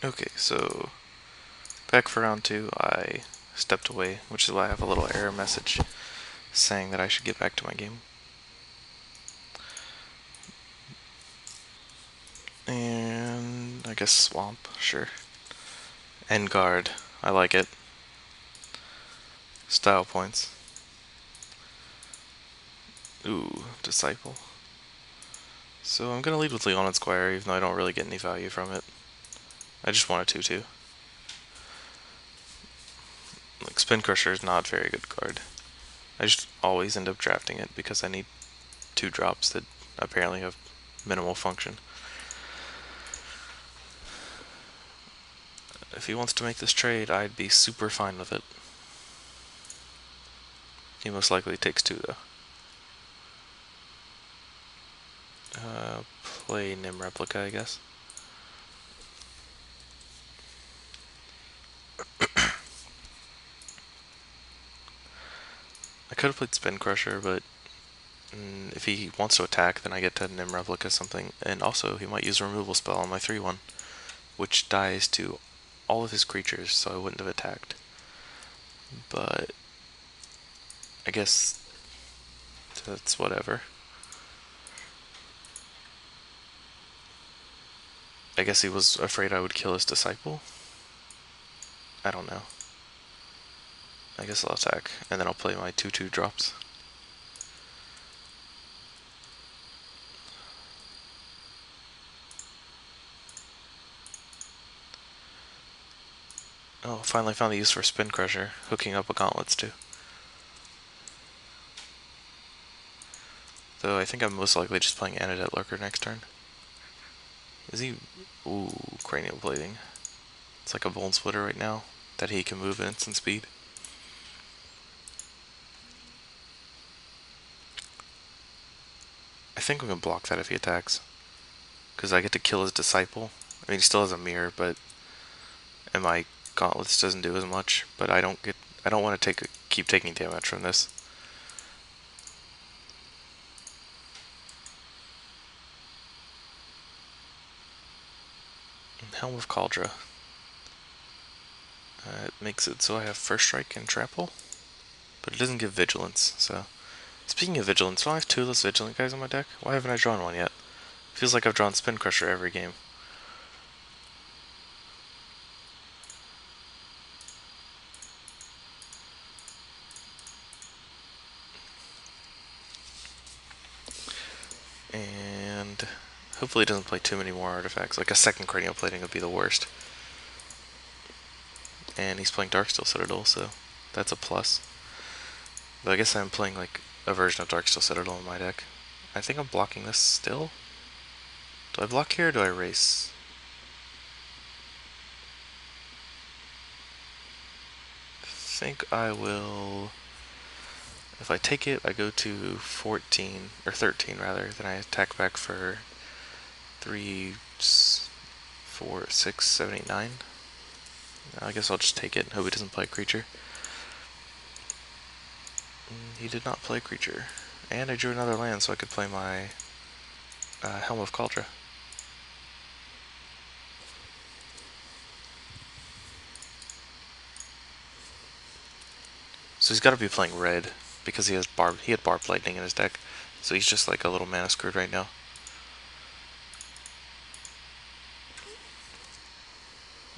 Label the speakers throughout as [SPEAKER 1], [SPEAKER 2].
[SPEAKER 1] Okay, so back for round 2, I stepped away, which is why I have a little error message saying that I should get back to my game. And I guess Swamp, sure. End guard, I like it. Style points. Ooh, Disciple. So I'm gonna lead with Leon and Squire, even though I don't really get any value from it. I just want a 2-2. Like, Spin Crusher is not a very good card. I just always end up drafting it because I need 2 drops that apparently have minimal function. If he wants to make this trade, I'd be super fine with it. He most likely takes 2 though. Play Nim Replica, I guess. I could have played Spin Crusher, but if he wants to attack, then I get to Nim Replica something. And also, he might use a removal spell on my 3-1, which dies to all of his creatures, so I wouldn't have attacked. But I guess that's whatever. I guess he was afraid I would kill his Disciple. I don't know. I guess I'll attack, and then I'll play my 2-2 drops. Oh, finally found the use for Spin Crusher, hooking up a Gauntlets too. Though I think I'm most likely just playing Antidote Lurker next turn. Is he... Ooh, Cranial Plating. It's like a Bone Splitter right now, that he can move at instant speed. I think we can block that if he attacks. Because I get to kill his Disciple. I mean, he still has a mirror, but... And my Gauntlets doesn't do as much, but I don't want to keep taking damage from this. Helm of Cauldra. It makes it so I have First Strike and Trample, but it doesn't give Vigilance, so... Speaking of Vigilance, do I have 2 less Vigilant guys on my deck? Why haven't I drawn one yet? Feels like I've drawn Spin Crusher every game. And hopefully it doesn't play too many more artifacts. Like a second Cranial Plating would be the worst. And he's playing Darksteel Citadel, so that's a plus. But I guess I'm playing like a version of Darksteel Citadel in my deck. I think I'm blocking this still. Do I block here or do I race? I think I will... If I take it, I go to 14, or 13 rather, then I attack back for 3, 4, 6, 7, 8, 9. I guess I'll just take it and hope he doesn't play a creature. He did not play a creature. And I drew another land so I could play my Helm of Cauldra. So he's got to be playing red because he had Barbed Lightning in his deck. So he's just like a little mana screwed right now.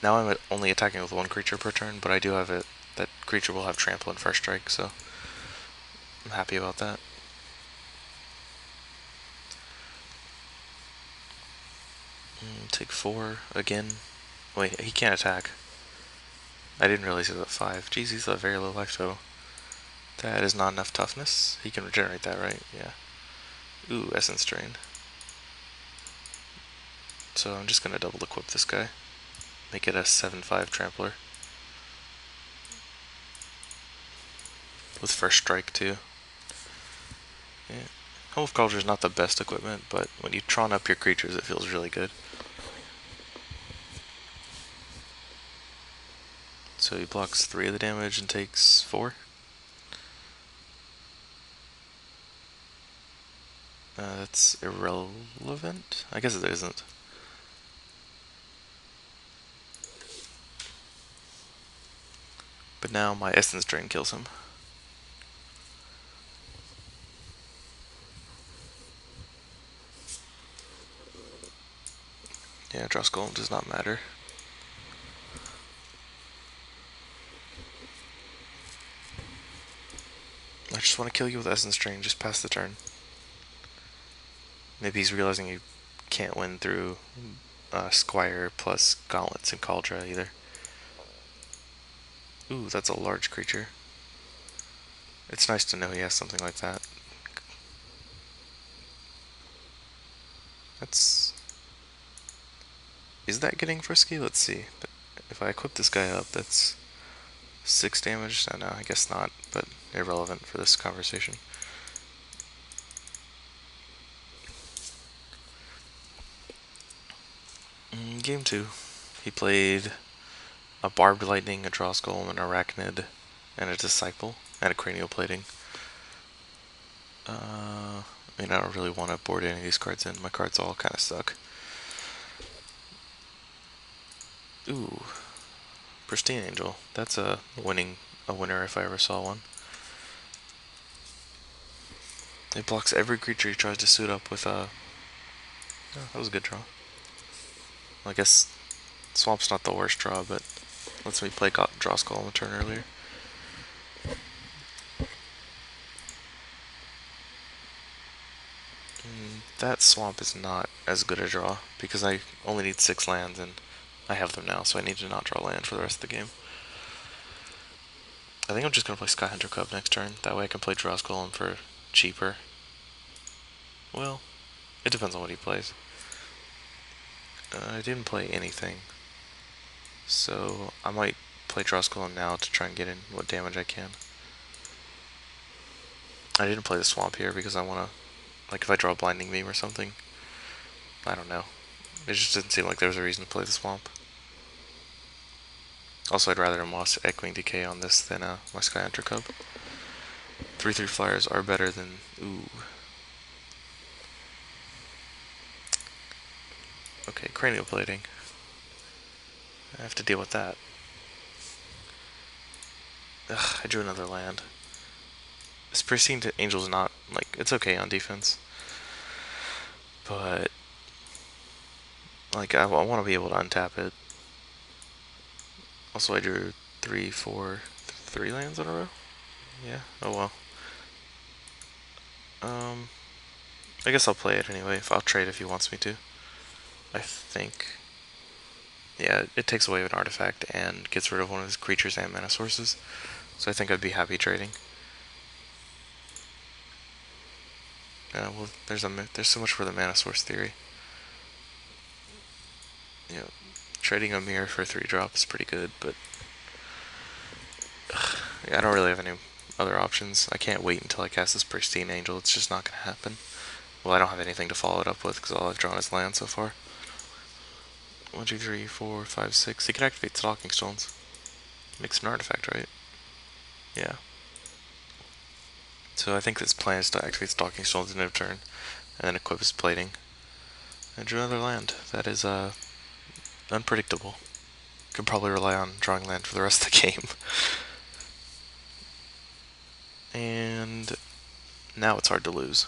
[SPEAKER 1] Now I'm only attacking with 1 creature per turn, but I do have it. That creature will have Trample and First Strike, so I'm happy about that. Take 4 again. Wait, he can't attack. I didn't realize he was at 5. Jeez, he's at very low life total. That is not enough toughness. He can regenerate that, right? Yeah. Ooh, Essence Drain. So I'm just gonna double equip this guy. Make it a 7/5 Trampler. With First Strike too. Yeah. Helm of Cauldra is not the best equipment, but when you Tron up your creatures it feels really good. So he blocks 3 of the damage and takes 4. That's irrelevant? I guess it isn't. But now my Essence Drain kills him. Yeah, Dross Golem does not matter. I just want to kill you with Essence Drain, just pass the turn. Maybe he's realizing he can't win through Squire plus Gauntlets and Cauldra either. Ooh, that's a large creature. It's nice to know he has something like that. That's... Is that getting frisky? Let's see. If I equip this guy up, that's 6 damage? No, I guess not, but irrelevant for this conversation. Game 2. He played a Barbed Lightning, a Dross Golem, an Arachnid, and a Disciple, and a Cranial Plating. I mean, I don't really want to board any of these cards in. My cards all kind of suck. Ooh, Pristine Angel. That's a winner if I ever saw one. It blocks every creature he tries to suit up with a... Oh, that was a good draw. Well, I guess Swamp's not the worst draw, but lets me play Dross Golem a turn earlier. That Swamp is not as good a draw, because I only need 6 lands, and I have them now, so I need to not draw land for the rest of the game. I think I'm just going to play Skyhunter Cub next turn, that way I can play Dross Golem for cheaper. Well, it depends on what he plays. I didn't play anything, so I might play Dross Golem now to try and get in what damage I can. I didn't play the Swamp here because I want to, like if I draw a Blinding Beam or something, I don't know. It just didn't seem like there was a reason to play the Swamp. Also, I'd rather Moss Echoing Decay on this than my Skyhunter Cub. 3/3 flyers are better than... Ooh. Okay, Cranial Plating. I have to deal with that. Ugh, I drew another land. This Pristine Angel's not, like, it's okay on defense. But, like, I want to be able to untap it. Also, I drew 3 lands in a row? Yeah, oh well. I guess I'll play it anyway. I'll trade if he wants me to. I think... Yeah, it takes away an artifact and gets rid of one of his creatures and mana sources. So I think I'd be happy trading. Well, there's so much for the mana source theory. Yeah, trading a mirror for 3-drop is pretty good, but yeah, I don't really have any other options. I can't wait until I cast this Pristine Angel. It's just not gonna happen. Well, I don't have anything to follow it up with because all I've drawn is land so far. 1, 2, 3, 4, 5, 6. He can activate Stalking Stones. Makes an artifact, right? Yeah. So I think this plan is to activate Stalking Stones in end of turn, and then equip his Plating. And drew another land. That is unpredictable. Could probably rely on drawing land for the rest of the game. And now it's hard to lose.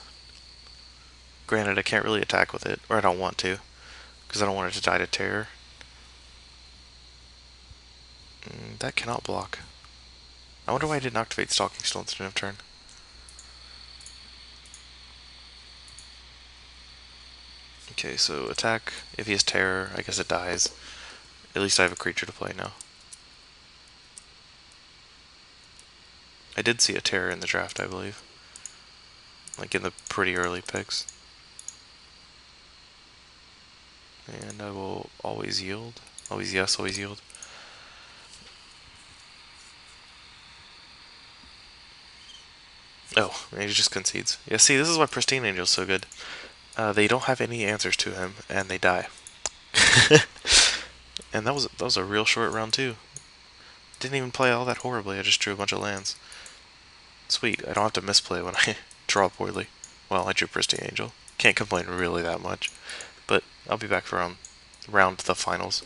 [SPEAKER 1] Granted, I can't really attack with it, or I don't want to, because I don't want it to die to terror. That cannot block. I wonder why I didn't activate Stalking Stones at the end of turn. Okay, so attack. If he has terror, I guess it dies. At least I have a creature to play now. I did see a terror in the draft, I believe. Like in the pretty early picks. And I will always yield. Always yes, always yield. Oh, and he just concedes. Yeah, see, this is why Pristine Angel's so good. They don't have any answers to him, and they die. And that was a real short round too. Didn't even play all that horribly. I just drew a bunch of lands. Sweet. I don't have to misplay when I draw poorly. Well, I drew Pristine Angel. Can't complain really that much. But I'll be back for round the finals.